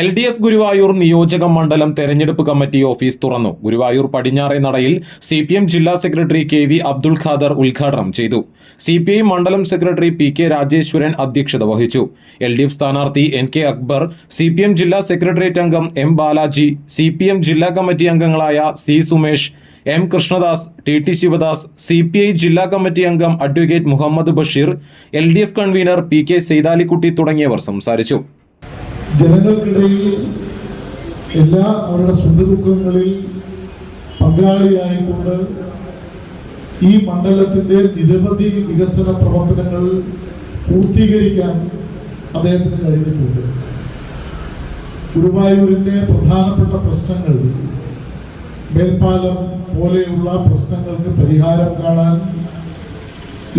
LDF Guruvayur നിയോജക മണ്ഡലം തെരഞ്ഞെടുപ്പ് കമ്മിറ്റി ഓഫീസ് തുറന്നു. ഗുരുവായൂർ പടിഞ്ഞാറെ നടയിൽ CPM ജില്ലാ സെക്രട്ടറി KV അബ്ദുൽ ഖാദർ ഉദ്ഘാടനം ചെയ്തു. CPI മണ്ഡലം സെക്രട്ടറി PK രാജേശ്വരൻ അധ്യക്ഷത വഹിച്ചു. LDF സ്ഥാനാർത്ഥി NK അക്ബർ, CPM ജില്ലാ സെക്രട്ടേറിയറ്റ് അംഗം M ബാലാജി, CPM ജില്ലാ കമ്മിറ്റി അംഗങ്ങളായ C Sumesh, M Krishnadas, TT Sivadas, CPI ജില്ലാ കമ്മിറ്റി അംഗം advocate Muhammad Basheer, LDF convener PK Saithalikutty തുടങ്ങിയവർ സംസാരിച്ചു. ജനങ്ങൾക്കിടയിൽ എല്ലാ അവരുടെ സുഖദുഃഖങ്ങളിൽ പങ്കാളിയായിക്കൊണ്ട് ഈ മണ്ഡലത്തിന്റെ നിരവധി വികസന പ്രവർത്തനങ്ങൾ പൂർത്തീകരിക്കാൻ അദ്ദേഹത്തിന് കഴിഞ്ഞിട്ടുണ്ട്. ഗുരുവായൂരിന്റെ പ്രധാനപ്പെട്ട പ്രശ്നങ്ങൾ, മേൽപ്പാലം പോലെയുള്ള പ്രശ്നങ്ങൾക്ക് പരിഹാരം കാണാൻ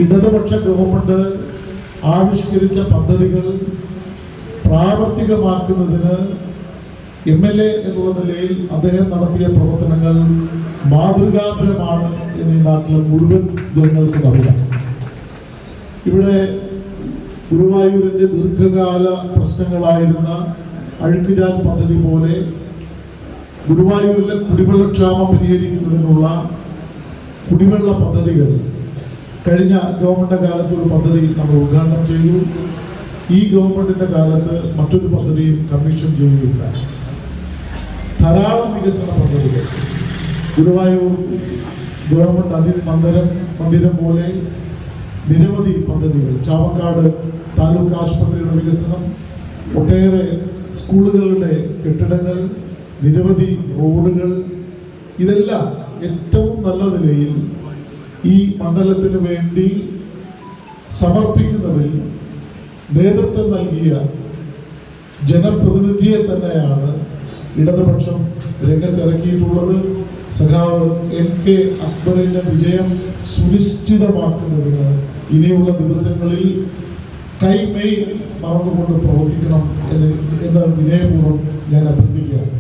ഇടതുപക്ഷ ഗവൺമെന്റ് ആവിഷ്കരിച്ച പദ്ധതികൾ പ്രാവർത്തികമാക്കുന്നതിന് MLA എന്നുള്ള നിലയിൽ അദ്ദേഹം നടത്തിയ പ്രവർത്തനങ്ങൾ മാതൃകാപരമാണ് എന്ന് ഈ നാട്ടിലെ മുഴുവൻ ജനങ്ങൾക്കും അറിയാം. ഇവിടെ ഗുരുവായൂരിന്റെ ദീർഘകാല പ്രശ്നങ്ങളായിരുന്ന അഴുക്കുചാൽ പദ്ധതി പോലെ ഗുരുവായൂരിലെ കുടിവെള്ളക്ഷാമം പരിഹരിക്കുന്നതിനുള്ള കുടിവെള്ള പദ്ധതികൾ കഴിഞ്ഞ ഗവൺമെന്റ് കാലത്ത് ഒരു പദ്ധതി നമ്മൾ ഉദ്ഘാടനം ചെയ്തു. ഈ ഗവൺമെന്റിന്റെ കാലത്ത് മറ്റൊരു പദ്ധതിയും കമ്മീഷൻ ചെയ്യുകയുണ്ടായി. ധാരാളം വികസന പദ്ധതികൾ ഗുരുവായൂർ ഗവൺമെന്റ് അതിഥി മന്ദിരം പോലെ നിരവധി പദ്ധതികൾ, ചാവക്കാട് താലൂക്ക് ആശുപത്രിയുടെ വികസനം, ഒട്ടേറെ സ്കൂളുകളുടെ കെട്ടിടങ്ങൾ, നിരവധി റോഡുകൾ, ഇതെല്ലാം ഏറ്റവും നല്ല നിലയിൽ ഈ മണ്ഡലത്തിന് വേണ്ടി സമർപ്പിക്കുന്നതിൽ നേതൃത്വം നൽകിയ ജനപ്രതിനിധിയെ തന്നെയാണ് ഇടതുപക്ഷം രംഗത്തിറക്കിയിട്ടുള്ളത്. സഖാവ് NK അക്ബറിന്റെ വിജയം സുനിശ്ചിതമാക്കുന്നതിന് ഇനിയുള്ള ദിവസങ്ങളിൽ കൈമെയ് മറന്നുകൊണ്ട് പ്രവർത്തിക്കണം എന്ന് വിനയപൂർവ്വം ഞാൻ അഭ്യർത്ഥിക്കുകയാണ്.